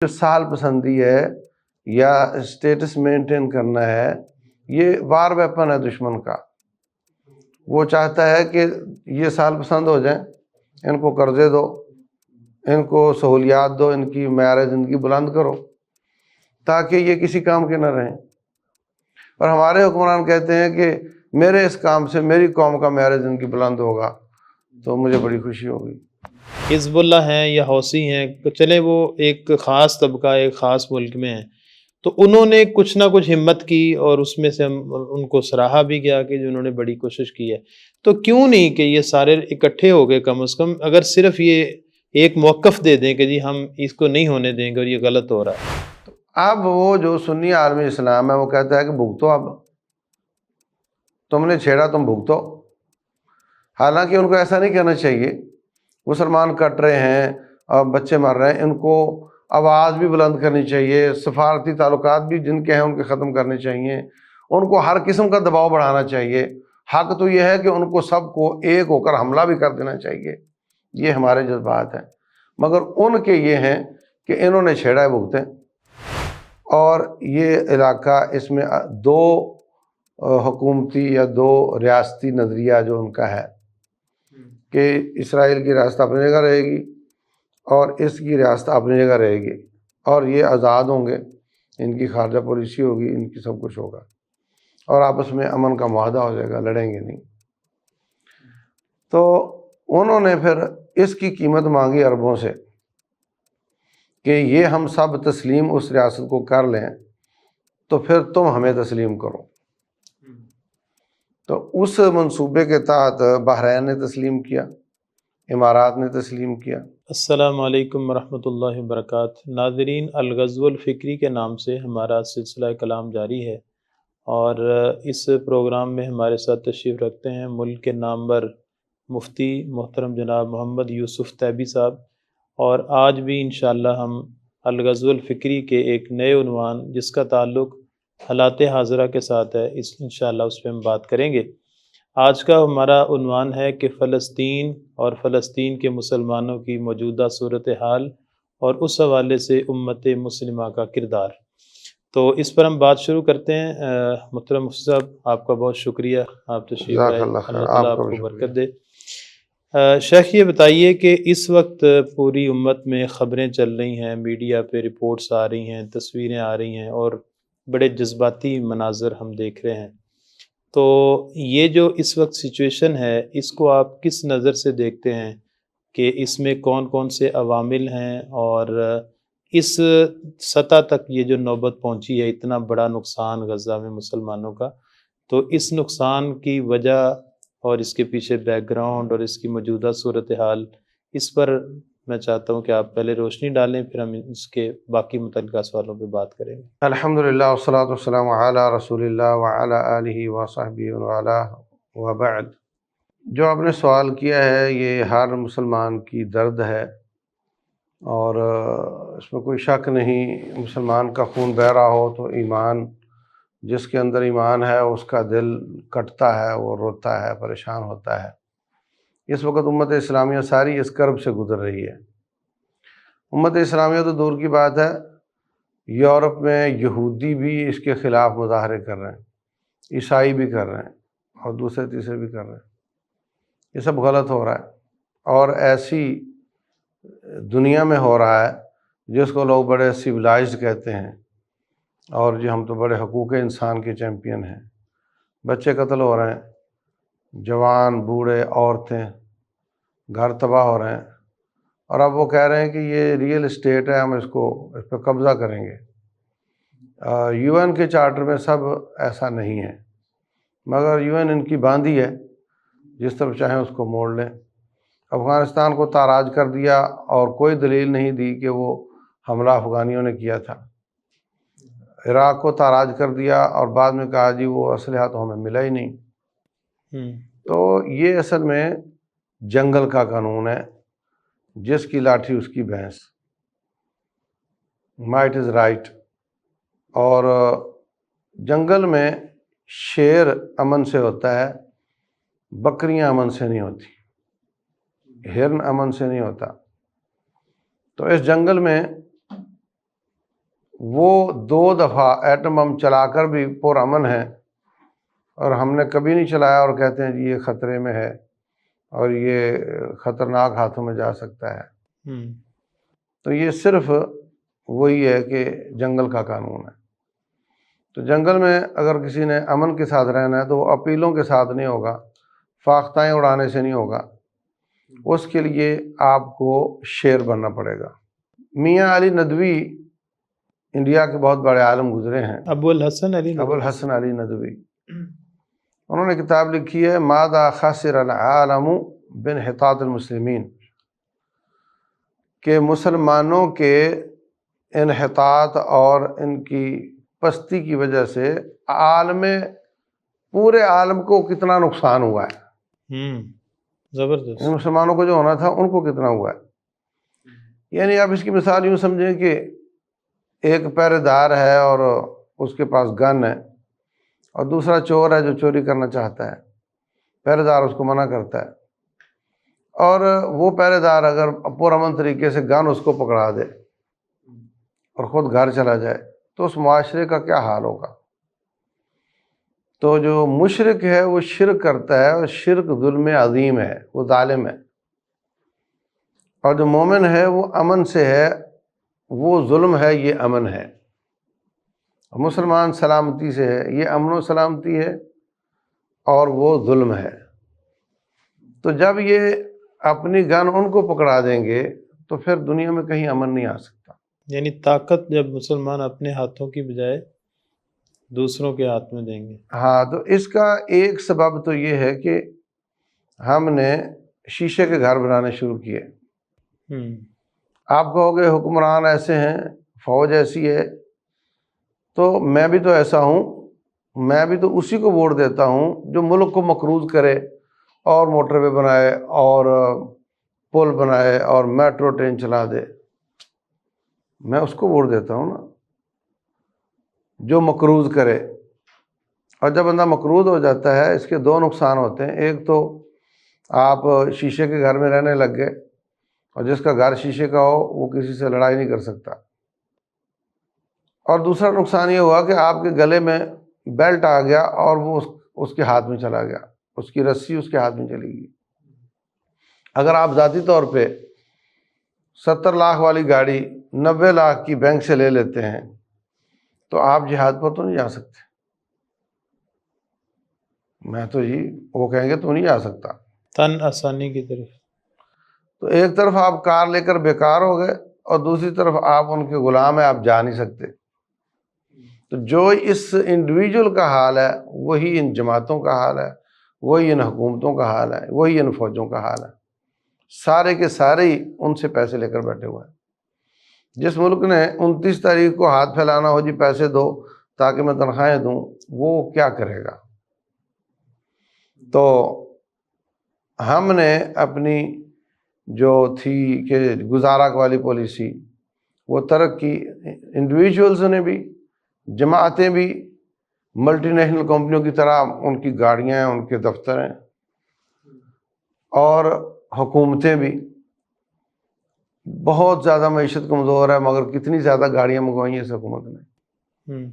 جو سال پسندی ہے یا اسٹیٹس مینٹین کرنا ہے، یہ وار ویپن ہے دشمن کا۔ وہ چاہتا ہے کہ یہ سال پسند ہو جائیں، ان کو قرضے دو، ان کو سہولیات دو، ان کی معیار زندگی بلند کرو تاکہ یہ کسی کام کے نہ رہیں۔ اور ہمارے حکمران کہتے ہیں کہ میرے اس کام سے میری قوم کا معیار زندگی بلند ہوگا تو مجھے بڑی خوشی ہوگی۔ حزب اللہ ہیں یا حوثی ہیں، چلے وہ ایک خاص طبقہ ایک خاص ملک میں ہیں، تو انہوں نے کچھ نہ کچھ ہمت کی اور اس میں سے ان کو سراہا بھی گیا کہ انہوں نے بڑی کوشش کی ہے۔ تو کیوں نہیں کہ یہ سارے اکٹھے ہو گئے، کم از کم اگر صرف یہ ایک موقف دے دیں کہ جی ہم اس کو نہیں ہونے دیں گے اور یہ غلط ہو رہا ہے۔ اب وہ جو سنی عالمی اسلام ہے وہ کہتا ہے کہ بھگتو، اب تم نے چھیڑا تم بھگتو۔ حالانکہ ان کو ایسا نہیں کرنا چاہیے۔ مسلمان کٹ رہے ہیں اور بچے مر رہے ہیں، ان کو آواز بھی بلند کرنی چاہیے، سفارتی تعلقات بھی جن کے ہیں ان کے ختم کرنے چاہیے، ان کو ہر قسم کا دباؤ بڑھانا چاہیے۔ حق تو یہ ہے کہ ان کو سب کو ایک ہو کر حملہ بھی کر دینا چاہیے، یہ ہمارے جذبات ہیں، مگر ان کے یہ ہیں کہ انہوں نے چھیڑا ہے بھگتیں۔ اور یہ علاقہ، اس میں دو حکومتی یا دو ریاستی نظریہ جو ان کا ہے کہ اسرائیل کی ریاست اپنی جگہ رہے گی اور اس کی ریاست اپنی جگہ رہے گی، اور یہ آزاد ہوں گے، ان کی خارجہ پالیسی ہوگی، ان کی سب کچھ ہوگا، اور آپس میں امن کا معاہدہ ہو جائے گا، لڑیں گے نہیں۔ تو انہوں نے پھر اس کی قیمت مانگی عربوں سے کہ یہ ہم سب تسلیم اس ریاست کو کر لیں تو پھر تم ہمیں تسلیم کرو۔ تو اس منصوبے کے تحت بحرین نے تسلیم کیا، امارات نے تسلیم کیا۔ السلام علیکم ورحمۃ اللہ وبرکاتہ۔ ناظرین، الغزو الفکری کے نام سے ہمارا سلسلہ کلام جاری ہے، اور اس پروگرام میں ہمارے ساتھ تشریف رکھتے ہیں ملک کے نامور مفتی محترم جناب محمد یوسف تیبی صاحب، اور آج بھی انشاءاللہ ہم الغزو الفکری کے ایک نئے عنوان جس کا تعلق حالات حاضرہ کے ساتھ ہے، انشاءاللہ اس پہ ہم بات کریں گے۔ آج کا ہمارا عنوان ہے کہ فلسطین اور فلسطین کے مسلمانوں کی موجودہ صورتحال اور اس حوالے سے امت مسلمہ کا کردار۔ تو اس پر ہم بات شروع کرتے ہیں۔ محترم مفتی صاحب، آپ کا بہت شکریہ، آپ تشریف لائے، اللہ تعالیٰ آپ کو برکت دے۔ شیخ یہ بتائیے کہ اس وقت پوری امت میں خبریں چل رہی ہیں، میڈیا پہ رپورٹس آ رہی ہیں، تصویریں آ رہی ہیں، اور بڑے جذباتی مناظر ہم دیکھ رہے ہیں۔ تو یہ جو اس وقت سچویشن ہے، اس کو آپ کس نظر سے دیکھتے ہیں کہ اس میں کون کون سے عوامل ہیں، اور اس سطح تک یہ جو نوبت پہنچی ہے، اتنا بڑا نقصان غزہ میں مسلمانوں کا، تو اس نقصان کی وجہ اور اس کے پیچھے بیک گراؤنڈ اور اس کی موجودہ صورتحال، اس پر میں چاہتا ہوں کہ آپ پہلے روشنی ڈالیں، پھر ہم اس کے باقی متعلقہ سوالوں پہ بات کریں گے۔ الحمدللہ والصلاة والسلام علی رسول اللہ وعلی آلہ وصحبہ وعلہ وبعد۔ جو آپ نے سوال کیا ہے یہ ہر مسلمان کی درد ہے، اور اس میں کوئی شک نہیں، مسلمان کا خون بہہ رہا ہو تو ایمان، جس کے اندر ایمان ہے اس کا دل کٹتا ہے، وہ روتا ہے، پریشان ہوتا ہے۔ اس وقت امت اسلامیہ ساری اس کرب سے گزر رہی ہے۔ امت اسلامیہ تو دور کی بات ہے، یورپ میں یہودی بھی اس کے خلاف مظاہرے کر رہے ہیں، عیسائی بھی کر رہے ہیں، اور دوسرے تیسرے بھی کر رہے ہیں۔ یہ سب غلط ہو رہا ہے، اور ایسی دنیا میں ہو رہا ہے جس کو لوگ بڑے سویلائزڈ کہتے ہیں، اور جی ہم تو بڑے حقوق انسان کے چیمپئن ہیں۔ بچے قتل ہو رہے ہیں، جوان، بوڑھے، عورتیں، گھر تباہ ہو رہے ہیں، اور اب وہ کہہ رہے ہیں کہ یہ ریئل اسٹیٹ ہے، ہم اس پہ قبضہ کریں گے۔ یو این کے چارٹر میں سب ایسا نہیں ہے، مگر یو این ان کی باندھی ہے، جس طرف چاہیں اس کو موڑ لیں۔ افغانستان کو تاراج کر دیا اور کوئی دلیل نہیں دی کہ وہ حملہ افغانیوں نے کیا تھا۔ عراق کو تاراج کر دیا اور بعد میں کہا جی وہ اسلحہ تو ہمیں ملا ہی نہیں۔ تو یہ اصل میں جنگل کا قانون ہے، جس کی لاٹھی اس کی بھینس، مائٹ از رائٹ۔ اور جنگل میں شیر امن سے ہوتا ہے، بکریاں امن سے نہیں ہوتی، ہرن امن سے نہیں ہوتا۔ تو اس جنگل میں وہ 2 دفعہ ایٹم بم چلا کر بھی پرامن ہیں، اور ہم نے کبھی نہیں چلایا اور کہتے ہیں جی یہ خطرے میں ہے اور یہ خطرناک ہاتھوں میں جا سکتا ہے۔ تو یہ صرف وہی ہے کہ جنگل کا قانون ہے۔ تو جنگل میں اگر کسی نے امن کے ساتھ رہنا ہے تو وہ اپیلوں کے ساتھ نہیں ہوگا، فاختائیں اڑانے سے نہیں ہوگا، اس کے لیے آپ کو شیر بننا پڑے گا۔ میاں علی ندوی انڈیا کے بہت بڑے عالم گزرے ہیں، ابو الحسن علی ندوی، انہوں نے کتاب لکھی ہے ماذا خسر العالم بانحطاط المسلمین، کہ مسلمانوں کے انحطاط اور ان کی پستی کی وجہ سے پورے عالم کو کتنا نقصان ہوا ہے۔ زبردست۔ مسلمانوں کو جو ہونا تھا ان کو کتنا ہوا ہے۔ یعنی آپ اس کی مثال یوں سمجھیں کہ ایک پہرے دار ہے اور اس کے پاس گن ہے، اور دوسرا چور ہے جو چوری کرنا چاہتا ہے، پہرے دار اس کو منع کرتا ہے، اور وہ پہرے دار اگر پرامن طریقے سے گن اس کو پکڑا دے اور خود گھر چلا جائے تو اس معاشرے کا کیا حال ہوگا۔ تو جو مشرک ہے وہ شرک کرتا ہے، اور شرک ظلم عظیم ہے، وہ ظالم ہے، اور جو مومن ہے وہ امن سے ہے، وہ ظلم ہے، یہ امن ہے۔ مسلمان سلامتی سے ہے، یہ امن و سلامتی ہے، اور وہ ظلم ہے۔ تو جب یہ اپنی گن ان کو پکڑا دیں گے تو پھر دنیا میں کہیں امن نہیں آ سکتا۔ یعنی طاقت جب مسلمان اپنے ہاتھوں کی بجائے دوسروں کے ہاتھ میں دیں گے۔ ہاں، تو اس کا ایک سبب تو یہ ہے کہ ہم نے شیشے کے گھر بنانے شروع کیے۔ آپ کہو گے حکمران ایسے ہیں، فوج ایسی ہے، تو میں بھی تو ایسا ہوں، میں بھی تو اسی کو ووٹ دیتا ہوں جو ملک کو مقروض کرے اور موٹر وے بنائے اور پل بنائے اور میٹرو ٹرین چلا دے، میں اس کو ووٹ دیتا ہوں نا، جو مقروض کرے۔ اور جب بندہ مقروض ہو جاتا ہے اس کے 2 نقصان ہوتے ہیں، ایک تو آپ شیشے کے گھر میں رہنے لگ گئے، اور جس کا گھر شیشے کا ہو وہ کسی سے لڑائی نہیں کر سکتا، اور دوسرا نقصان یہ ہوا کہ آپ کے گلے میں بیلٹ آ گیا اور وہ اس کے ہاتھ میں چلا گیا، اس کی رسی اس کے ہاتھ میں چلی گئی۔ اگر آپ ذاتی طور پہ 70 لاکھ والی گاڑی 90 لاکھ کی بینک سے لے لیتے ہیں تو آپ جہاد پر تو نہیں جا سکتے۔ میں تو وہ کہیں گے تو نہیں جا سکتا، تن آسانی کی طرف۔ تو ایک طرف آپ کار لے کر بیکار ہو گئے، اور دوسری طرف آپ ان کے غلام ہیں، آپ جا نہیں سکتے۔ تو جو اس انڈیویجول کا حال ہے وہی ان جماعتوں کا حال ہے، وہی ان حکومتوں کا حال ہے، وہی ان فوجوں کا حال ہے۔ سارے کے سارے ہی ان سے پیسے لے کر بیٹھے ہوئے ہیں۔ جس ملک نے 29 تاریخ کو ہاتھ پھیلانا ہو جی پیسے دو تاکہ میں تنخواہیں دوں، وہ کیا کرے گا؟ تو ہم نے اپنی جو تھی کہ گزارا والی پالیسی وہ ترک کی، انڈیویجولز نے بھی، جماعتیں بھی، ملٹی نیشنل کمپنیوں کی طرح ان کی گاڑیاں ہیں، ان کے دفتر ہیں، اور حکومتیں بھی۔ بہت زیادہ معیشت کمزور ہے مگر کتنی زیادہ گاڑیاں منگوائی ہیں اس حکومت نے۔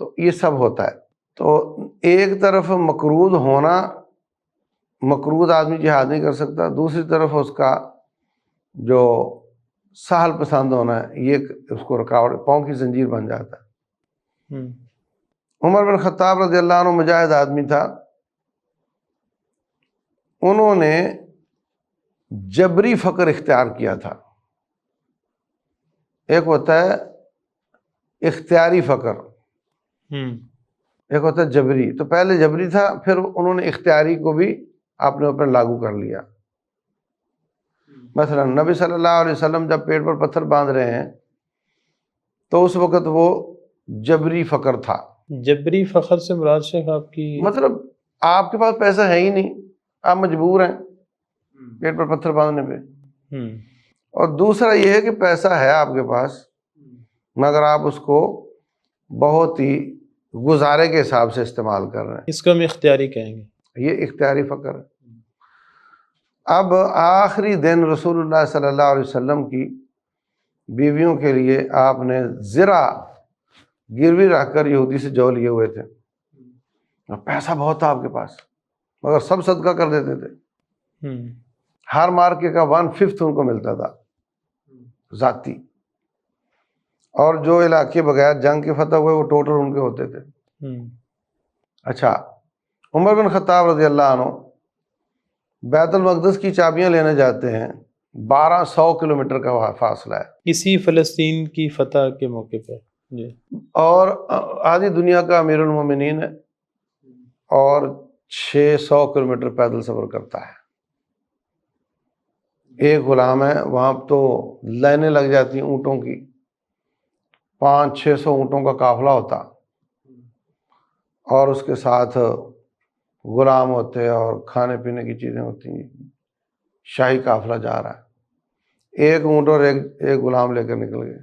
تو یہ سب ہوتا ہے۔ تو ایک طرف مقروض ہونا، مقروض آدمی جہاد نہیں کر سکتا، دوسری طرف اس کا جو سہل پسند ہونا ہے یہ اس کو رکاوٹ، پاؤں کی زنجیر بن جاتا ہے۔ عمر بن خطاب رضی اللہ عنہ مجاہد آدمی تھا، انہوں نے جبری فقر اختیار کیا تھا۔ ایک ہوتا ہے اختیاری فقر، ایک ہوتا ہے جبری۔ تو پہلے جبری تھا، پھر انہوں نے اختیاری کو بھی اپنے اوپر لاگو کر لیا۔ مثلا نبی صلی اللہ علیہ وسلم جب پیٹ پر پتھر باندھ رہے ہیں تو اس وقت وہ جبری فقر تھا۔ جبری فخر سے مراد شیخ آپ کی؟ مطلب آپ کے پاس پیسہ ہے ہی نہیں، آپ مجبور ہیں پیٹ پر پتھر باندھنے پہ۔ اور دوسرا یہ ہے کہ پیسہ ہے آپ کے پاس مگر آپ اس کو بہت ہی گزارے کے حساب سے استعمال کر رہے ہیں، اس کو ہم اختیاری کہیں گے، یہ اختیاری فقر ہے۔ اب آخری دن رسول اللہ صلی اللہ علیہ وسلم کی بیویوں کے لیے آپ نے زرہ گروی رکھ کر یہودی سے جو لیے ہوئے تھے، اور پیسہ بہت تھا آپ کے پاس، مگر سب صدقہ کر دیتے تھے۔ ہر مارکے کا 1/5 ان کو ملتا تھا ذاتی، اور جو علاقے بغیر جنگ کے فتح ہوئے وہ ٹوٹل ان کے ہوتے تھے۔ اچھا، عمر بن خطاب رضی اللہ عنہ بیت المقدس کی چابیاں لینے جاتے ہیں، 1200 کلومیٹر کا فاصلہ ہے، اسی فلسطین کی فتح کے موقع پر جی، اور آدھی دنیا کا امیر المومنین ہے، اور 600 کلومیٹر پیدل سفر کرتا ہے۔ ایک غلام ہے، وہاں تو لائنیں لگ جاتی ہیں اونٹوں کی، 500-600 اونٹوں کا قافلہ ہوتا، اور اس کے ساتھ غلام ہوتے اور کھانے پینے کی چیزیں ہوتی ہیں، شاہی قافلہ جا رہا ہے، ایک اونٹ اور ایک غلام لے کر نکل گئے۔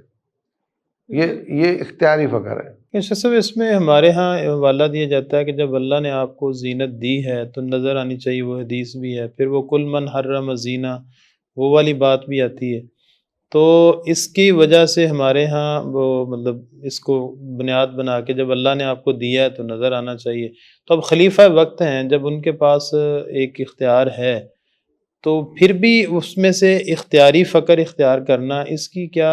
یہ اختیاری فقر ہے۔ صاحب اس میں ہمارے ہاں حوالہ دیا جاتا ہے کہ جب اللہ نے آپ کو زینت دی ہے تو نظر آنی چاہیے، وہ حدیث بھی ہے، پھر وہ کل من حرم زینہ وہ والی بات بھی آتی ہے، تو اس کی وجہ سے ہمارے ہاں وہ مطلب اس کو بنیاد بنا کے جب اللہ نے آپ کو دیا ہے تو نظر آنا چاہیے۔ تو اب خلیفہ وقت ہیں، جب ان کے پاس ایک اختیار ہے تو پھر بھی اس میں سے اختیاری فقر اختیار کرنا، اس کی کیا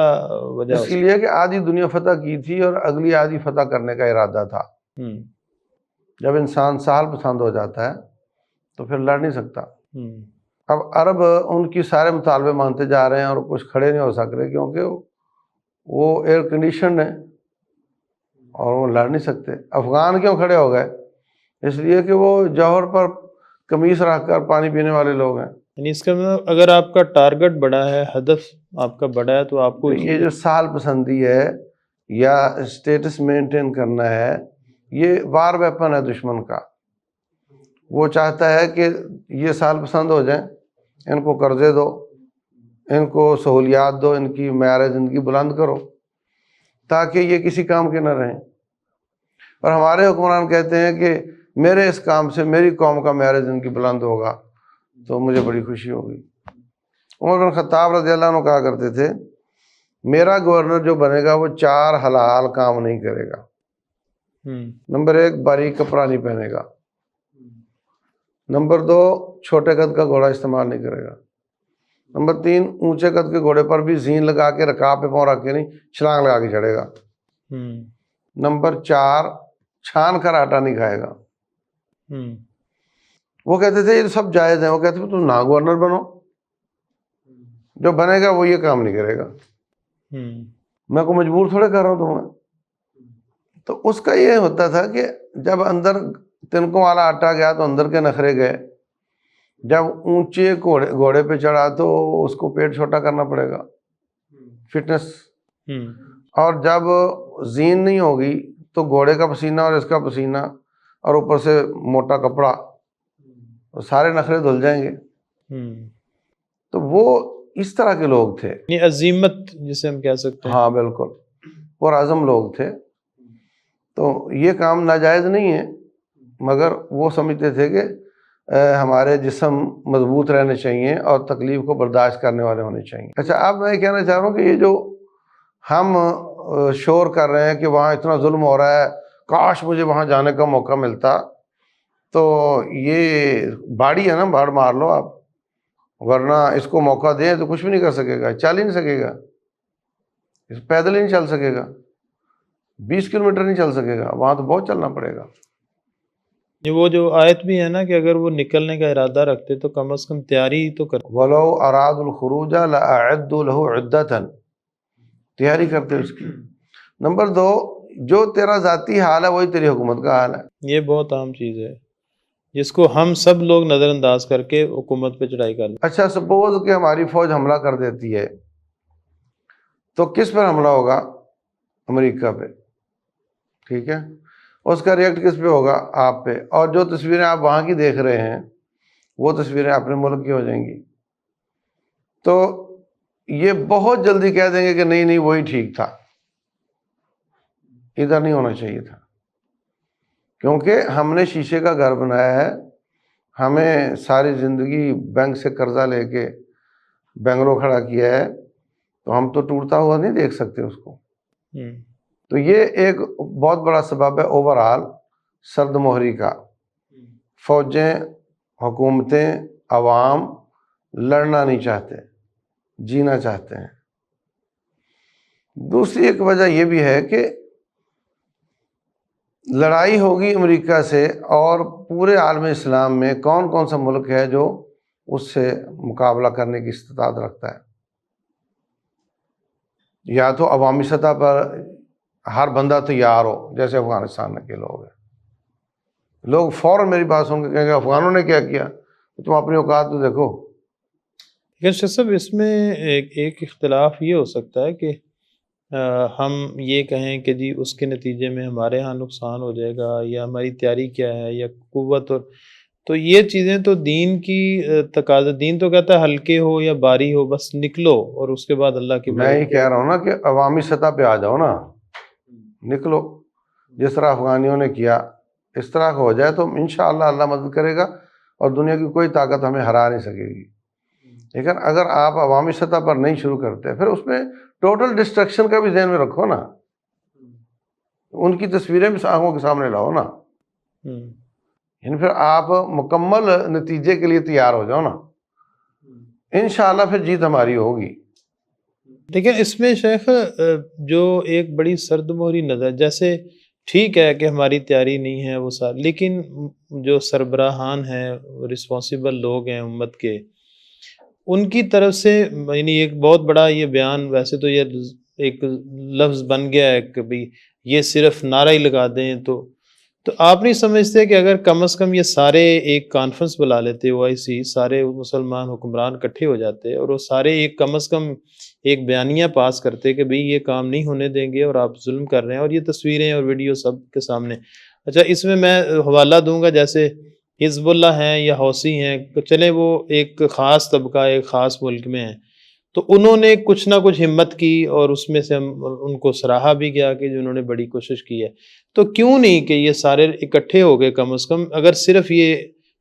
وجہ اس کے لیے کہ آدھی دنیا فتح کی تھی اور اگلی آدھی فتح کرنے کا ارادہ تھا۔ جب انسان سہل پسند ہو جاتا ہے تو پھر لڑ نہیں سکتا۔ اب عرب ان کی سارے مطالبے مانتے جا رہے ہیں اور کچھ کھڑے نہیں ہو سک رہے، کیونکہ وہ ایئر کنڈیشن ہے اور وہ لڑ نہیں سکتے۔ افغان کیوں کھڑے ہو گئے؟ اس لیے کہ وہ جوہر پر قمیص رکھ کر پانی پینے والے لوگ ہیں۔ یعنی اس کا مطلب اگر آپ کا ٹارگٹ بڑا ہے، ہدف آپ کا بڑا ہے، تو آپ کو یہ جو سہل پسندی ہے یا اسٹیٹس مینٹین کرنا ہے، یہ وار ویپن ہے دشمن کا۔ وہ چاہتا ہے کہ یہ سہل پسند ہو جائیں، ان کو قرضے دو، ان کو سہولیات دو، ان کی معیار زندگی بلند کرو تاکہ یہ کسی کام کے نہ رہیں۔ اور ہمارے حکمران کہتے ہیں کہ میرے اس کام سے میری قوم کا معیار زندگی بلند ہوگا تو مجھے بڑی خوشی ہوگی۔ عمر بن خطاب رضی اللہ عنہ کہا کرتے تھے، میرا گورنر جو بنے گا وہ 4 حلال کام نہیں کرے گا۔ نمبر 1، باریک کپڑا نہیں پہنے گا۔ نمبر 2، چھوٹے قد کا گھوڑا استعمال نہیں کرے گا۔ نمبر 3، اونچے قد کے گھوڑے پر بھی زین لگا کے رکاب پہ پاؤں رکھ کے نہیں، چھلانگ لگا کے چڑھے گا۔ نمبر 4، چھان کر آٹا نہیں کھائے گا۔ وہ کہتے تھے یہ سب جائز ہیں، وہ کہتے تھے تم نہ گورنر بنو، جو بنے گا وہ یہ کام نہیں کرے گا، میں کو مجبور تھوڑے کر رہا ہوں تمہیں۔ تو اس کا یہ ہوتا تھا کہ جب اندر تنکوں والا آٹا گیا تو اندر کے نخرے گئے، جب اونچے گھوڑے پہ چڑھا تو اس کو پیٹ چھوٹا کرنا پڑے گا، فٹنس۔ اور جب زین نہیں ہوگی تو گھوڑے کا پسینہ اور اس کا پسینہ اور اوپر سے موٹا کپڑا، سارے نخرے دھل جائیں گے۔ تو وہ اس طرح کے لوگ تھے، یہ عزیمت جسے ہم کہہ سکتے ہیں۔ ہاں بالکل، پرعزم لوگ تھے۔ تو یہ کام ناجائز نہیں ہے، مگر وہ سمجھتے تھے کہ ہمارے جسم مضبوط رہنے چاہیے اور تکلیف کو برداشت کرنے والے ہونے چاہیے۔ اچھا، اب میں یہ کہنا چاہ رہا ہوں کہ یہ جو ہم شور کر رہے ہیں کہ وہاں اتنا ظلم ہو رہا ہے، کاش مجھے وہاں جانے کا موقع ملتا، تو یہ باڑی ہے نا، باڑ مار لو آپ، ورنہ اس کو موقع دیں تو کچھ بھی نہیں کر سکے گا، چل ہی نہیں سکے گا، پیدل ہی نہیں چل سکے گا، 20 کلومیٹر نہیں چل سکے گا، وہاں تو بہت چلنا پڑے گا۔ یہ وہ جو آیت بھی ہے نا کہ اگر وہ نکلنے کا ارادہ رکھتے تو کم از کم تیاری تو کرتے۔ وَلَوْ أَرَادُوا الْخُرُوجَ لَأَعَدُّوا لَهُ عُدَّةً، تیاری کرتے اس کی۔ نمبر 2، جو تیرا ذاتی حال ہے وہی تیری حکومت کا حال ہے۔ یہ بہت عام چیز ہے جس کو ہم سب لوگ نظر انداز کر کے حکومت پہ چڑھائی کر لیں۔ اچھا، سپوز کہ ہماری فوج حملہ کر دیتی ہے تو کس پر حملہ ہوگا؟ امریکہ پہ، ٹھیک ہے؟ اس کا ریئیکٹ کس پہ ہوگا؟ آپ پہ۔ اور جو تصویریں آپ وہاں کی دیکھ رہے ہیں وہ تصویریں اپنے ملک کی ہو جائیں گی، تو یہ بہت جلدی کہہ دیں گے کہ نہیں نہیں وہی ٹھیک تھا، ادھر نہیں ہونا چاہیے تھا، کیونکہ ہم نے شیشے کا گھر بنایا ہے، ہمیں ساری زندگی بینک سے قرضہ لے کے بنگلو کھڑا کیا ہے، تو ہم تو ٹوٹتا ہوا نہیں دیکھ سکتے اس کو. ہوں، تو یہ ایک بہت بڑا سبب ہے اوور آل سرد مہری کا. فوجیں، حکومتیں، عوام لڑنا نہیں چاہتے، جینا چاہتے ہیں. دوسری ایک وجہ یہ بھی ہے کہ لڑائی ہوگی امریکہ سے، اور پورے عالم اسلام میں کون کون سا ملک ہے جو اس سے مقابلہ کرنے کی استطاعت رکھتا ہے؟ یا تو عوامی سطح پر ہر بندہ تیار ہو، جیسے افغانستان کے لوگ ہیں. لوگ فوراً میری بات سن کے کہیں گے افغانوں نے کیا کیا، تم اپنی اوقات تو دیکھو. لیکن شیخ صاحب اس میں ایک اختلاف یہ ہو سکتا ہے کہ ہم یہ کہیں کہ جی اس کے نتیجے میں ہمارے ہاں نقصان ہو جائے گا، یا ہماری تیاری کیا ہے، یا قوت، اور تو یہ چیزیں تو دین کی تقاضا. دین تو کہتا ہے ہلکے ہو یا باری ہو، بس نکلو اور اس کے بعد اللہ کی میں مدد ہی کہہ رہا ہوں نا کہ عوامی سطح پہ آ جاؤ نا، نکلو. جس طرح افغانیوں نے کیا اس طرح کا ہو جائے تو انشاءاللہ اللہ مدد کرے گا، اور دنیا کی کوئی طاقت ہمیں ہرا نہیں سکے گی. لیکن اگر آپ عوامی سطح پر نہیں شروع کرتے، پھر اس میں ٹوٹل ڈسٹرکشن کا بھی ذہن میں رکھو نا. ان کی تصویریں بھی آنکھوں کے سامنے لاؤ نا. یعنی پھر آپ مکمل نتیجے کے لیے تیار ہو جاؤ نا، انشاءاللہ پھر جیت ہماری ہوگی. لیکن اس میں شیخ جو ایک بڑی سرد مہری نظر، جیسے ٹھیک ہے کہ ہماری تیاری نہیں ہے وہ سارا، لیکن جو سربراہان ہیں، رسپانسیبل لوگ ہیں امت کے، ان کی طرف سے یعنی ایک بہت بڑا یہ بیان، ویسے تو یہ ایک لفظ بن گیا ہے کہ بھئی یہ صرف نعرہ ہی لگا دیں، تو آپ نہیں سمجھتے کہ اگر کم از کم یہ سارے ایک کانفرنس بلا لیتے، OIC سارے مسلمان حکمران اکٹھے ہو جاتے اور وہ سارے ایک کم از کم ایک بیانیہ پاس کرتے کہ بھئی یہ کام نہیں ہونے دیں گے اور آپ ظلم کر رہے ہیں، اور یہ تصویریں اور ویڈیو سب کے سامنے. اچھا، اس میں حوالہ دوں گا، جیسے حزب اللہ ہیں یا حوثی ہیں، چلیں وہ ایک خاص طبقہ ایک خاص ملک میں ہیں، تو انہوں نے کچھ نہ کچھ ہمت کی، اور اس میں سے ہم ان کو سراہا بھی گیا کہ جنہوں نے بڑی کوشش کی ہے. تو کیوں نہیں کہ یہ سارے اکٹھے ہو گئے، کم از کم اگر صرف یہ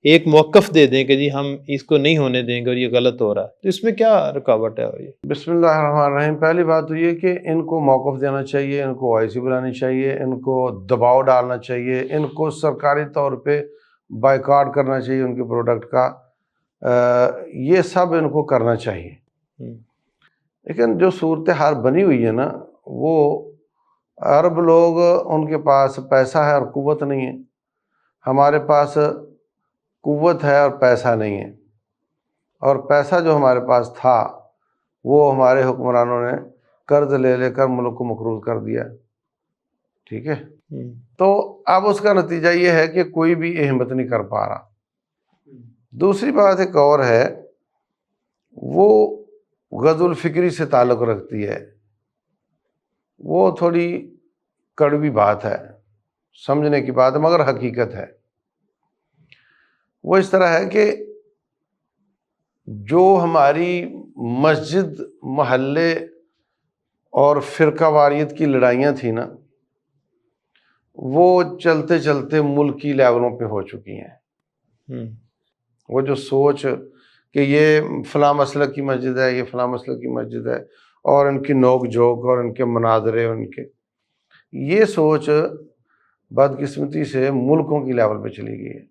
ایک موقف دے دیں کہ جی ہم اس کو نہیں ہونے دیں گے اور یہ غلط ہو رہا ہے، تو اس میں کیا رکاوٹ ہے؟ اور یہ بسم اللہ الرحمن الرحیم. پہلی بات تو یہ کہ ان کو موقف دینا چاہیے، ان کو OIC بلانی چاہیے، ان کو دباؤ ڈالنا چاہیے، ان کو سرکاری طور پہ بائیکاٹ کرنا چاہیے ان کے پروڈکٹ کا. یہ سب ان کو کرنا چاہیے. لیکن جو صورتحال بنی ہوئی ہے نا، وہ عرب لوگ ان کے پاس پیسہ ہے اور قوت نہیں ہے، ہمارے پاس قوت ہے اور پیسہ نہیں ہے. اور پیسہ جو ہمارے پاس تھا وہ ہمارے حکمرانوں نے قرض لے لے کر ملک کو مقروض کر دیا. ٹھیک ہے، تو اب اس کا نتیجہ یہ ہے کہ کوئی بھی ہمت نہیں کر پا رہا. دوسری بات ایک اور ہے، وہ غزو الفکری سے تعلق رکھتی ہے. وہ تھوڑی کڑوی بات ہے، سمجھنے کی بات ہے، مگر حقیقت ہے. وہ اس طرح ہے کہ جو ہماری مسجد، محلے اور فرقہ واریت کی لڑائیاں تھیں نا، وہ چلتے چلتے ملکی لیولوں پہ ہو چکی ہیں. وہ جو سوچ کہ یہ فلاں مسلک کی مسجد ہے، یہ فلاں مسلک کی مسجد ہے، اور ان کی نوک جھوک اور ان کے مناظرے، ان کے یہ سوچ بدقسمتی سے ملکوں کی لیول پہ چلی گئی ہے،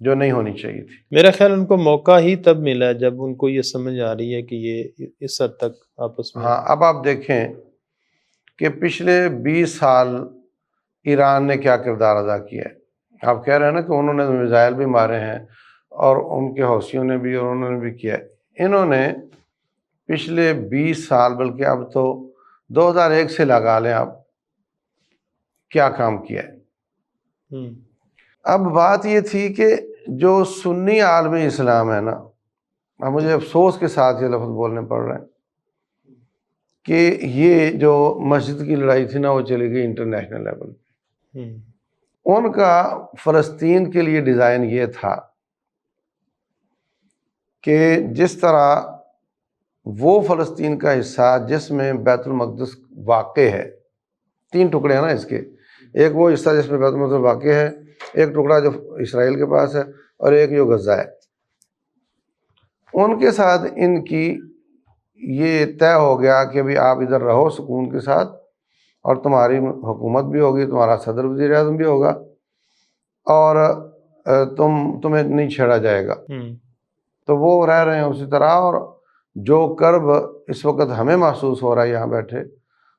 جو نہیں ہونی چاہیے تھی. میرا خیال ان کو موقع ہی تب ملا ہے جب ان کو یہ سمجھ آ رہی ہے کہ یہ اس حد تک آپس میں. ہاں، اب آپ دیکھیں کہ پچھلے 20 سال ایران نے کیا کردار ادا کیا ہے. آپ کہہ رہے ہیں نا کہ انہوں نے میزائل بھی مارے ہیں، اور ان کے حوثیوں نے بھی، اور انہوں نے بھی کیا ہے. انہوں نے پچھلے 20 سال، بلکہ اب تو 2001 سے لگا لیں آپ، کیا کام کیا ہے. اب بات یہ تھی کہ جو سنی عالم اسلام ہے نا، اب مجھے افسوس کے ساتھ یہ لفظ بولنے پڑ رہے ہیں کہ یہ جو مسجد کی لڑائی تھی نا، وہ چلی گئی انٹرنیشنل لیول پہ. ان کا فلسطین کے لیے ڈیزائن یہ تھا کہ جس طرح وہ فلسطین کا حصہ جس میں بیت المقدس واقع ہے، 3 ٹکڑے ہیں نا اس کے، ایک وہ حصہ جس میں بیت المقدس واقع ہے، ایک ٹکڑا جو اسرائیل کے پاس ہے، اور ایک جو غزہ ہے. ان کے ساتھ ان کی یہ طے ہو گیا کہ بھی آپ ادھر رہو سکون کے ساتھ، اور تمہاری حکومت بھی ہوگی، تمہارا صدر وزیر اعظم بھی ہوگا، اور تمہیں نہیں چھیڑا جائے گا۔ تو وہ رہ رہے ہیں اسی طرح، اور جو کرب اس وقت ہمیں محسوس ہو رہا ہے یہاں بیٹھے،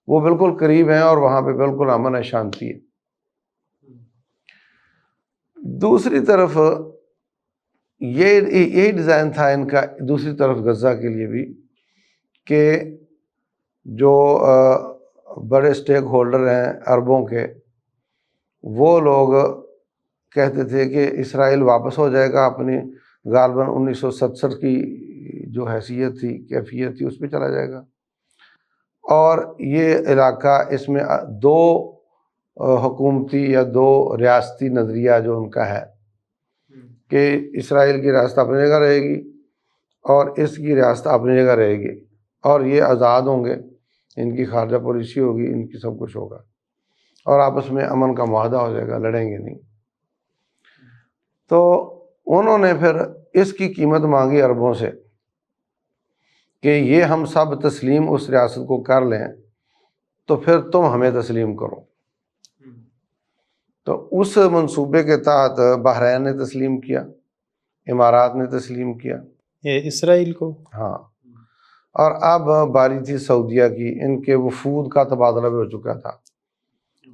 وہ بالکل قریب ہیں، اور وہاں پہ بالکل امن ہے، شانتی ہے۔ دوسری طرف یہی ڈیزائن تھا ان کا دوسری طرف غزہ کے لیے بھی، کہ جو بڑے سٹیک ہولڈر ہیں عربوں کے، وہ لوگ کہتے تھے کہ اسرائیل واپس ہو جائے گا اپنی غالباً 1967 کی جو حیثیت تھی، کیفیت تھی، اس پہ چلا جائے گا، اور یہ علاقہ اس میں دو حکومتی یا دو ریاستی نظریہ جو ان کا ہے، کہ اسرائیل کی ریاست اپنی جگہ رہے گی اور اس کی ریاست اپنی جگہ رہے گی، اور یہ آزاد ہوں گے، ان کی خارجہ پالیسی ہوگی، ان کی سب کچھ ہوگا، اور آپس میں امن کا معاہدہ ہو جائے گا، لڑیں گے نہیں۔ تو انہوں نے پھر اس کی قیمت مانگی عربوں سے کہ یہ ہم سب تسلیم اس ریاست کو کر لیں تو پھر تم ہمیں تسلیم کرو۔ تو اس منصوبے کے تحت بحرین نے تسلیم کیا، امارات نے تسلیم کیا، یہ اسرائیل کو۔ ہاں، اور اب باری تھی سعودیہ کی، ان کے وفود کا تبادلہ بھی ہو چکا تھا،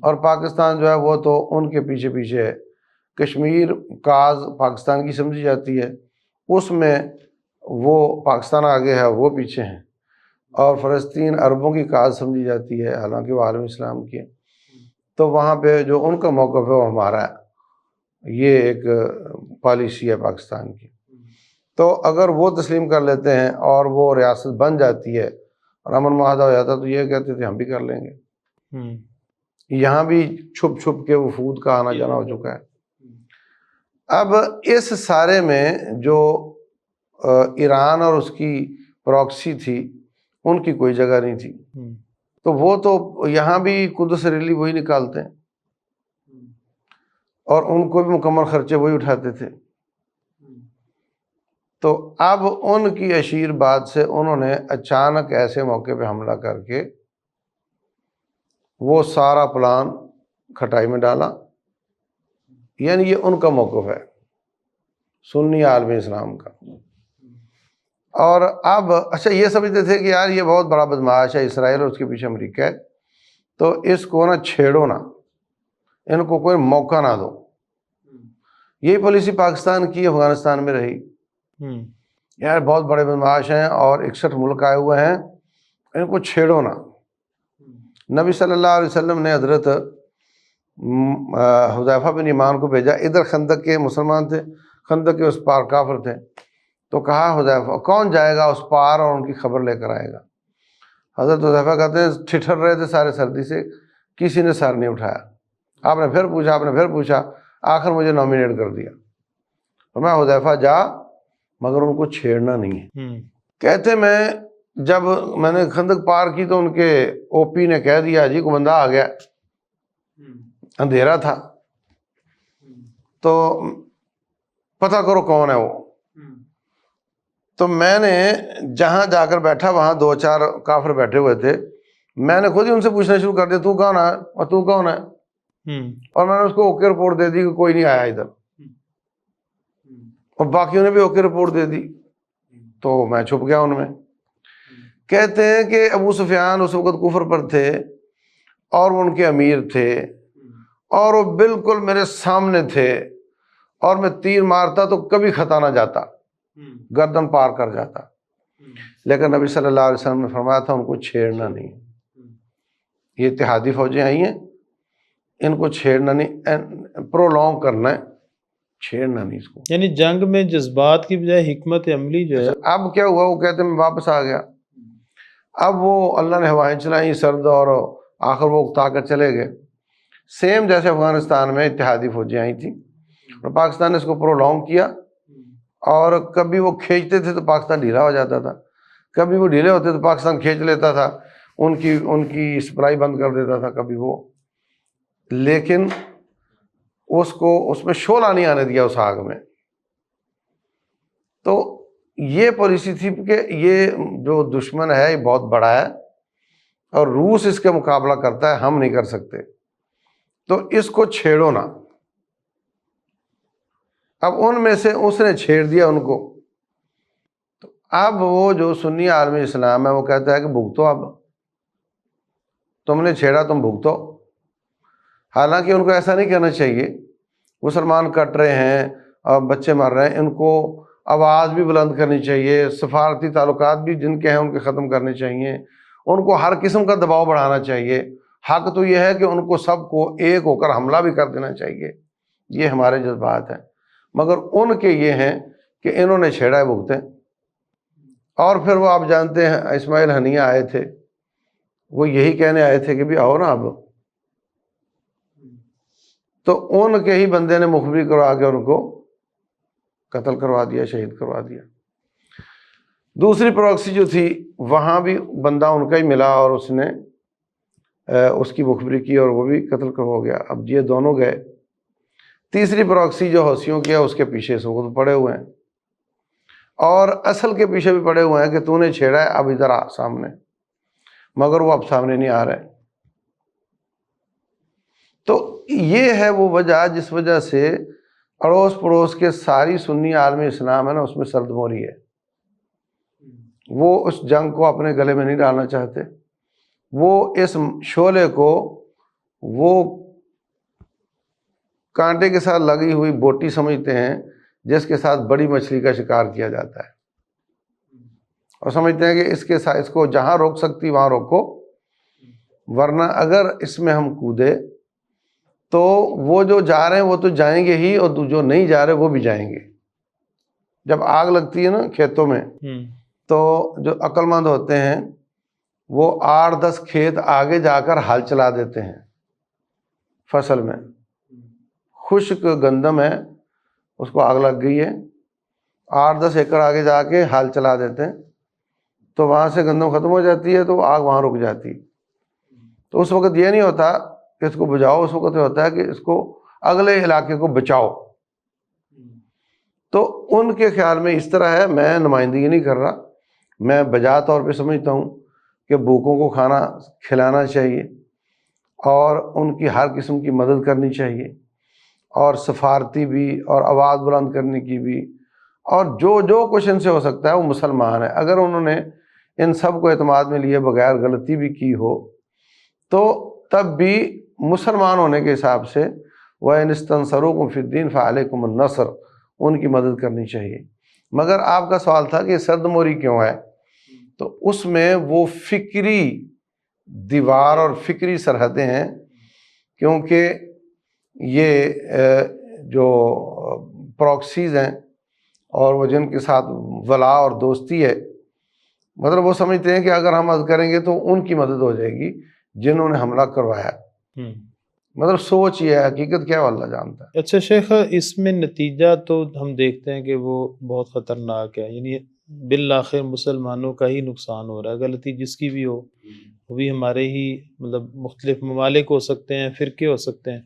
اور پاکستان جو ہے وہ تو ان کے پیچھے پیچھے ہے۔ کشمیر کاز پاکستان کی سمجھی جاتی ہے، اس میں وہ پاکستان آگے ہے، وہ پیچھے ہیں، اور فلسطین عربوں کی کاز سمجھی جاتی ہے، حالانکہ وہ عالم اسلام کی ہے۔ تو وہاں پہ جو ان کا موقف ہے وہ ہمارا ہے، یہ ایک پالیسی ہے پاکستان کی۔ تو اگر وہ تسلیم کر لیتے ہیں اور وہ ریاست بن جاتی ہے اور امن معاہدہ ہو جاتا ہے، تو یہ کہتے تھے ہم بھی کر لیں گے۔ یہاں بھی چھپ چھپ کے وفود کا آنا جانا ہو چکا ہے۔ اب اس سارے میں جو ایران اور اس کی پراکسی تھی، ان کی کوئی جگہ نہیں تھی، تو وہ تو یہاں بھی قدس ریلی وہی نکالتے ہیں، اور ان کو بھی مکمل خرچے وہی اٹھاتے تھے۔ تو اب ان کی اشیر بات سے انہوں نے اچانک ایسے موقع پہ حملہ کر کے وہ سارا پلان کھٹائی میں ڈالا۔ یعنی یہ ان کا موقف ہے سنی عالم اسلام کا۔ اور اب اچھا یہ سمجھتے تھے کہ یار یہ بہت بڑا بدمعاش ہے اسرائیل، اور اس کے پیچھے امریکہ ہے، تو اس کو نہ چھیڑو نا، ان کو کوئی موقع نہ دو۔ یہی پالیسی پاکستان کی افغانستان میں رہی، یار بہت بڑے بدمعاش ہیں اور 61 ملک آئے ہوئے ہیں، ان کو چھیڑو نا۔ نبی صلی اللہ علیہ وسلم نے حضرت حذیفہ بن یمان کو بھیجا، ادھر خندق کے مسلمان تھے، خندق کے اس پار کافر تھے، تو کہا حذیفہ کون جائے گا اس پار اور ان کی خبر لے کر آئے گا؟ حضرت حذیفہ کہتے ہیں ٹھٹر رہے تھے سارے سردی سے، کسی نے سر نہیں اٹھایا۔ آپ نے پھر پوچھا، آخر مجھے نامینیٹ کر دیا، اور میں حذیفہ جا مگر ان کو چھیڑنا نہیں ہے۔ کہتے جب میں نے خندق پار کی تو ان کے او پی نے کہہ دیا جی کو بندہ آ گیا، اندھیرا تھا، تو پتہ کرو کون ہے وہ۔ تو میں نے جہاں جا کر بیٹھا وہاں 2-4 کافر بیٹھے ہوئے تھے، میں نے خود ہی ان سے پوچھنا شروع کر دیا تو کون ہے اور تو کون ہے، اور میں نے اس کو اوکے رپورٹ دے دی کہ کوئی نہیں آیا ادھر، اور باقیوں نے بھی اوکے رپورٹ دے دی، تو میں چھپ گیا ان میں۔ کہتے ہیں کہ ابو سفیان اس وقت کفر پر تھے اور وہ ان کے امیر تھے، اور وہ بالکل میرے سامنے تھے، اور میں تیر مارتا تو کبھی خطا نہ جاتا، گردن پار کر جاتا، لیکن نبی صلی اللہ علیہ وسلم نے فرمایا تھا ان کو چھیڑنا نہیں۔ یہ اتحادی فوجیں آئی ہیں، ان کو چھیڑنا نہیں، پرولونگ کرنا ہے، چھیڑنا نہیں اس کو۔ یعنی جنگ میں جذبات کی بجائے حکمت عملی جو ہے۔ اب کیا ہوا، وہ کہتے ہیں میں واپس آ گیا۔ اب وہ اللہ نے ہوائیں چلائیں سرد، اور آخر وہ اکتا کر چلے گئے، سیم جیسے افغانستان میں اتحادی فوجیں آئی تھیں، اور پاکستان نے اس کو پرولونگ کیا، اور کبھی وہ کھینچتے تھے تو پاکستان ڈھیلا ہو جاتا تھا، کبھی وہ ڈھیلے ہوتے تو پاکستان کھینچ لیتا تھا، ان کی سپلائی بند کر دیتا تھا کبھی وہ، لیکن اس میں شعلہ نہیں آنے دیا اس آگ میں۔ تو یہ پالیسی تھی کہ یہ جو دشمن ہے یہ بہت بڑا ہے اور روس اس کے مقابلہ کرتا ہے، ہم نہیں کر سکتے، تو اس کو چھیڑو نا۔ اب ان میں سے اس نے چھیڑ دیا ان کو، تو اب وہ جو سنی عالم اسلام ہے وہ کہتا ہے کہ بھگتو، اب تم نے چھیڑا تم بھگتو۔ حالانکہ ان کو ایسا نہیں کرنا چاہیے، مسلمان کٹ رہے ہیں اور بچے مر رہے ہیں، ان کو آواز بھی بلند کرنی چاہیے، سفارتی تعلقات بھی جن کے ہیں ان کے ختم کرنے چاہیے، ان کو ہر قسم کا دباؤ بڑھانا چاہیے۔ حق تو یہ ہے کہ ان کو سب کو ایک ہو کر حملہ بھی کر دینا چاہیے، یہ ہمارے جذبات ہیں، مگر ان کے یہ ہیں کہ انہوں نے چھیڑا ہے بھگتیں۔ اور پھر وہ آپ جانتے ہیں اسماعیل ہنیہ آئے تھے، وہ یہی کہنے آئے تھے کہ بھی آؤ نا اب، تو ان کے ہی بندے نے مخبری کروا کے ان کو قتل کروا دیا، شہید کروا دیا۔ دوسری پراکسی جو تھی وہاں بھی بندہ ان کا ہی ملا اور اس نے اس کی مخبری کی اور وہ بھی قتل ہو گیا۔ اب یہ دونوں گئے۔ تیسری پراکسی جو حوثیوں کی ہے اس کے پیچھے سے خود پڑے ہوئے ہیں اور اصل کے پیچھے بھی پڑے ہوئے ہیں کہ تو نے چھیڑا ہے، اب ادھر آ سامنے، مگر وہ اب سامنے نہیں آ رہے۔ تو یہ ہے وہ وجہ جس وجہ سے اڑوس پڑوس کے ساری سنی عالم اسلام ہے نا، اس میں سرد موری ہے۔ وہ اس جنگ کو اپنے گلے میں نہیں ڈالنا چاہتے، وہ اس شعلے کو وہ کانٹے کے ساتھ لگی ہوئی بوٹی سمجھتے ہیں جس کے ساتھ بڑی مچھلی کا شکار کیا جاتا ہے، اور سمجھتے ہیں کہ اس کے ساتھ اس کو جہاں روک سکتی وہاں روکو، ورنہ اگر اس میں ہم کودے تو وہ جو جا رہے ہیں وہ تو جائیں گے ہی، اور جو نہیں جا رہے وہ بھی جائیں گے۔ جب آگ لگتی ہے نا کھیتوں میں تو جو عقل مند ہوتے ہیں وہ 8-10 کھیت آگے جا کر ہل چلا دیتے ہیں۔ فصل میں خشک گندم ہے، اس کو آگ لگ گئی ہے، 8-10 ایکڑ آگے جا کے ہل چلا دیتے ہیں، تو وہاں سے گندم ختم ہو جاتی ہے تو آگ وہاں رک جاتی۔ تو اس وقت یہ نہیں ہوتا کہ اس کو بجھاؤ، اس وقت یہ ہوتا ہے کہ اس کو اگلے علاقے کو بچاؤ۔ تو ان کے خیال میں اس طرح ہے، میں نمائندگی نہیں کر رہا، میں بجا طور پہ سمجھتا ہوں کہ بھوکوں کو کھانا کھلانا چاہیے اور ان کی ہر قسم کی مدد کرنی چاہیے، اور سفارتی بھی اور آواز بلند کرنے کی بھی، اور جو کچھ ان سے ہو سکتا ہے۔ وہ مسلمان ہے، اگر انہوں نے ان سب کو اعتماد میں لیے بغیر غلطی بھی کی ہو تو تب بھی مسلمان ہونے کے حساب سے وَإِنِ اسْتَنْصَرُوكُمْ فِي الدِّينِ فَعَلَيْكُمُ النَّصْرُ، ان کی مدد کرنی چاہیے۔ مگر آپ کا سوال تھا کہ سرد موری کیوں ہے، تو اس میں وہ فکری دیوار اور فکری سرحدیں ہیں، کیونکہ یہ جو پراکسیز ہیں اور وہ جن کے ساتھ ولا اور دوستی ہے، مطلب وہ سمجھتے ہیں کہ اگر ہم مدد کریں گے تو ان کی مدد ہو جائے گی جنہوں نے حملہ کروایا۔ مطلب سوچ یہ ہے، حقیقت کیا ہے اللہ جانتا ہے۔ اچھا شیخ، اس میں نتیجہ تو ہم دیکھتے ہیں کہ وہ بہت خطرناک ہے، یعنی بالآخر مسلمانوں کا ہی نقصان ہو رہا ہے، غلطی جس کی بھی ہو، وہ بھی ہمارے ہی مطلب مختلف ممالک ہو سکتے ہیں، فرقے ہو سکتے ہیں۔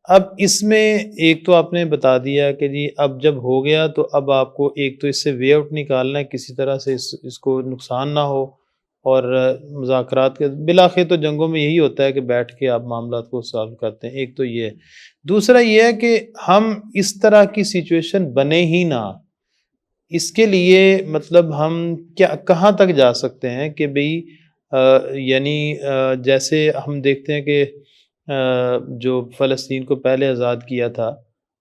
اب اس میں ایک تو آپ نے بتا دیا کہ جی اب جب ہو گیا تو اب آپ کو ایک تو اس سے وے آؤٹ نکالنا ہے، کسی طرح سے اس کو نقصان نہ ہو، اور مذاکرات کے بالآخر تو جنگوں میں یہی ہوتا ہے کہ بیٹھ کے آپ معاملات کو سالو کرتے ہیں۔ ایک تو یہ ہے، دوسرا یہ ہے کہ ہم اس طرح کی سچویشن بنے ہی نہ، اس کے لیے مطلب ہم کیا کہاں تک جا سکتے ہیں کہ بھئی یعنی جیسے ہم دیکھتے ہیں کہ جو فلسطین کو پہلے آزاد کیا تھا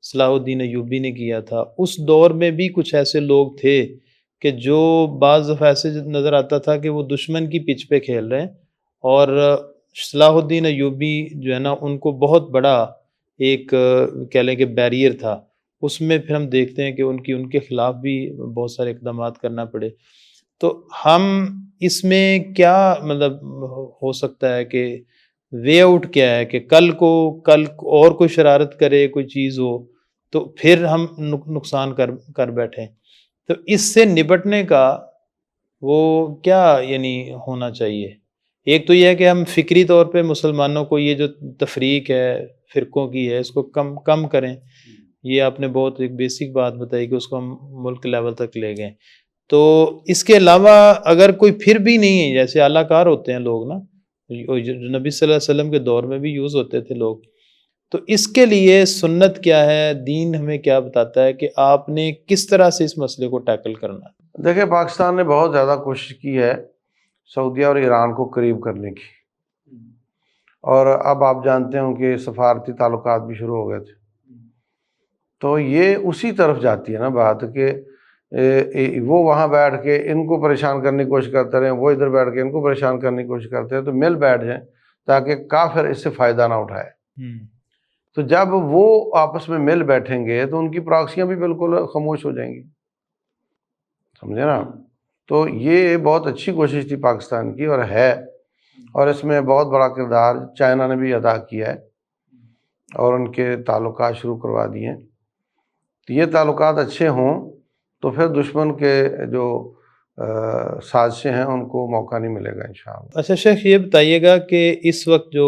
صلاح الدین ایوبی نے کیا تھا، اس دور میں بھی کچھ ایسے لوگ تھے کہ جو بعض دفعہ ایسے نظر آتا تھا کہ وہ دشمن کی پچ پہ کھیل رہے ہیں، اور صلاح الدین ایوبی جو ہے نا ان کو بہت بڑا ایک کہہ لیں کہ بیریئر تھا، اس میں پھر ہم دیکھتے ہیں کہ ان کے خلاف بھی بہت سارے اقدامات کرنا پڑے۔ تو ہم اس میں کیا مطلب ہو سکتا ہے کہ وے آؤٹ کیا ہے کہ کل اور کوئی شرارت کرے، کوئی چیز ہو تو پھر ہم نقصان کر بیٹھیں، تو اس سے نبٹنے کا وہ کیا یعنی ہونا چاہیے؟ ایک تو یہ ہے کہ ہم فکری طور پہ مسلمانوں کو یہ جو تفریق ہے فرقوں کی ہے اس کو کم کریں، یہ آپ نے بہت ایک بیسک بات بتائی کہ اس کو ہم ملک لیول تک لے گئے. تو اس کے علاوہ اگر کوئی پھر بھی نہیں ہے، جیسے اعلیٰ کار ہوتے ہیں لوگ نا، جو نبی صلی اللہ علیہ وسلم کے دور میں بھی یوز ہوتے تھے لوگ، تو اس کے لیے سنت کیا ہے، دین ہمیں کیا بتاتا ہے کہ آپ نے کس طرح سے اس مسئلے کو ٹیکل کرنا ہے؟ دیکھیں، پاکستان نے بہت زیادہ کوشش کی ہے سعودیہ اور ایران کو قریب کرنے کی، اور اب آپ جانتے ہوں کہ سفارتی تعلقات بھی شروع ہو گئے تھے. تو یہ اسی طرف جاتی ہے نا بات کہ وہ وہاں بیٹھ کے ان کو پریشان کرنے کی کوشش کرتے رہے، وہ ادھر بیٹھ کے ان کو پریشان کرنے کی کوشش کرتے ہیں، تو مل بیٹھ جائیں تاکہ کافر اس سے فائدہ نہ اٹھائے. تو جب وہ آپس میں مل بیٹھیں گے تو ان کی پراکسیاں بھی بالکل خاموش ہو جائیں گی، سمجھے نا. تو یہ بہت اچھی کوشش تھی پاکستان کی اور ہے، اور اس میں بہت بڑا کردار چائنا نے بھی ادا کیا ہے اور ان کے تعلقات شروع کروا دیے ہیں. تو یہ تعلقات اچھے ہوں تو پھر دشمن کے جو سازشیں ہیں ان کو موقع نہیں ملے گا انشاءاللہ. اچھا شیخ، یہ بتائیے گا کہ اس وقت جو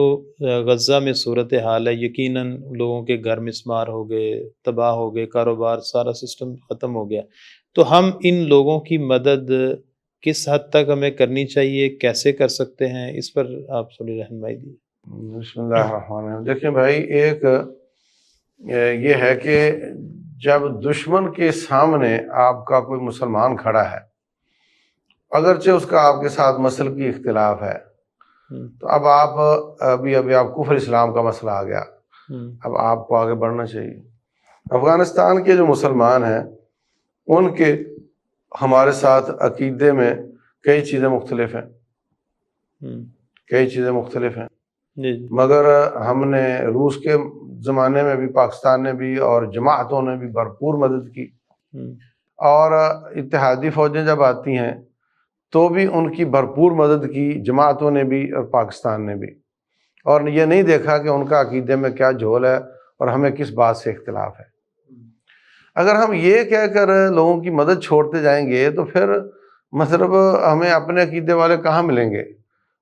غزہ میں صورتحال ہے، یقیناً لوگوں کے گھر مسمار ہو گئے، تباہ ہو گئے، کاروبار سارا سسٹم ختم ہو گیا، تو ہم ان لوگوں کی مدد کس حد تک ہمیں کرنی چاہیے، کیسے کر سکتے ہیں، اس پر آپ تھوڑی رہنمائی دیجیے. بسم اللہ الرحمن الرحیم. دیکھیں بھائی، ایک یہ ہے کہ جب دشمن کے سامنے آپ کا کوئی مسلمان کھڑا ہے، اگرچہ اس کا آپ کے ساتھ مسلک کی اختلاف ہے، تو اب آپ ابھی آپ کفر اسلام کا مسئلہ آ گیا، اب آپ کو آگے بڑھنا چاہیے. افغانستان کے جو مسلمان ہیں ان کے ہمارے ساتھ عقیدے میں کئی چیزیں مختلف ہیں، مگر ہم نے روس کے زمانے میں بھی، پاکستان نے بھی اور جماعتوں نے بھی بھرپور مدد کی، اور اتحادی فوجیں جب آتی ہیں تو بھی ان کی بھرپور مدد کی جماعتوں نے بھی اور پاکستان نے بھی، اور یہ نہیں دیکھا کہ ان کا عقیدے میں کیا جھول ہے اور ہمیں کس بات سے اختلاف ہے. اگر ہم یہ کہہ کر لوگوں کی مدد چھوڑتے جائیں گے تو پھر مطلب ہمیں اپنے عقیدے والے کہاں ملیں گے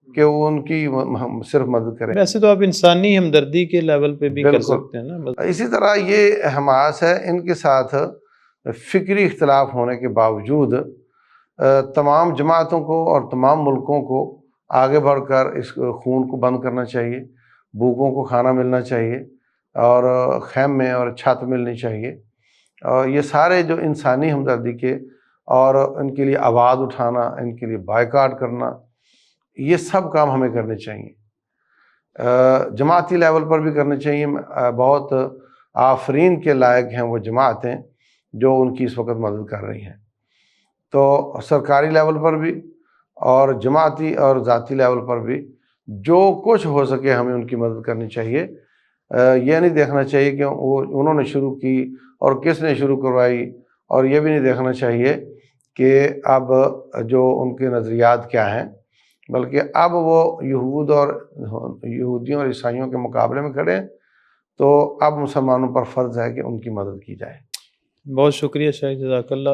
کہ وہ ان کی ہم صرف مدد کریں. ویسے تو آپ انسانی ہمدردی کے لیول پہ بھی کر سکتے ہیں نا. اسی طرح یہ حماس ہے، ان کے ساتھ فکری اختلاف ہونے کے باوجود تمام جماعتوں کو اور تمام ملکوں کو آگے بڑھ کر اس خون کو بند کرنا چاہیے، بھوکوں کو کھانا ملنا چاہیے، اور خیمے اور چھت ملنی چاہیے، اور یہ سارے جو انسانی ہمدردی کے اور ان کے لیے آواز اٹھانا، ان کے لیے بائیکاٹ کرنا، یہ سب کام ہمیں کرنے چاہیے. جماعتی لیول پر بھی کرنے چاہیے. بہت آفرین کے لائق ہیں وہ جماعتیں جو ان کی اس وقت مدد کر رہی ہیں. تو سرکاری لیول پر بھی اور جماعتی اور ذاتی لیول پر بھی جو کچھ ہو سکے ہمیں ان کی مدد کرنی چاہیے. یہ نہیں دیکھنا چاہیے کہ انہوں نے شروع کی اور کس نے شروع کروائی، اور یہ بھی نہیں دیکھنا چاہیے کہ اب جو ان کے نظریات کیا ہیں، بلکہ اب وہ یہودیوں اور عیسائیوں کے مقابلے میں کھڑے ہیں، تو اب مسلمانوں پر فرض ہے کہ ان کی مدد کی جائے. بہت شکریہ شیخ، جزاک اللہ.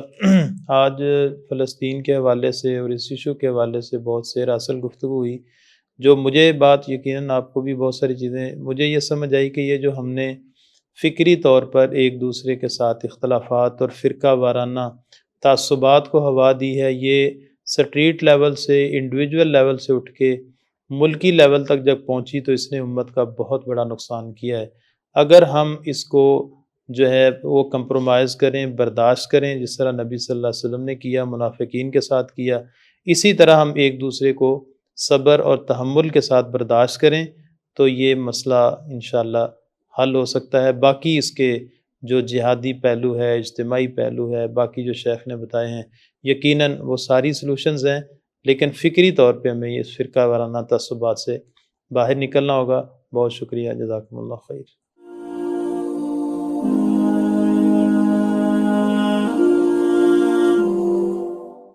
آج فلسطین کے حوالے سے اور اس ایشو کے حوالے سے بہت سیر اصل گفتگو ہوئی، جو مجھے بات یقیناً آپ کو بھی بہت ساری چیزیں مجھے یہ سمجھ آئی کہ یہ جو ہم نے فکری طور پر ایک دوسرے کے ساتھ اختلافات اور فرقہ وارانہ تعصبات کو ہوا دی ہے، یہ سٹریٹ لیول سے، انڈیویجول لیول سے اٹھ کے ملکی لیول تک جب پہنچی تو اس نے امت کا بہت بڑا نقصان کیا ہے. اگر ہم اس کو جو ہے وہ کمپرومائز کریں، برداشت کریں، جس طرح نبی صلی اللہ علیہ وسلم نے کیا، منافقین کے ساتھ کیا، اسی طرح ہم ایک دوسرے کو صبر اور تحمل کے ساتھ برداشت کریں تو یہ مسئلہ انشاءاللہ حل ہو سکتا ہے. باقی اس کے جو جہادی پہلو ہے، اجتماعی پہلو ہے، باقی جو شیخ نے بتائے ہیں، یقیناً وہ ساری سلوشنز ہیں، لیکن فکری طور پہ ہمیں یہ فرقہ وارانہ تعصبات سے باہر نکلنا ہوگا. بہت شکریہ، جزاکم اللہ خیر.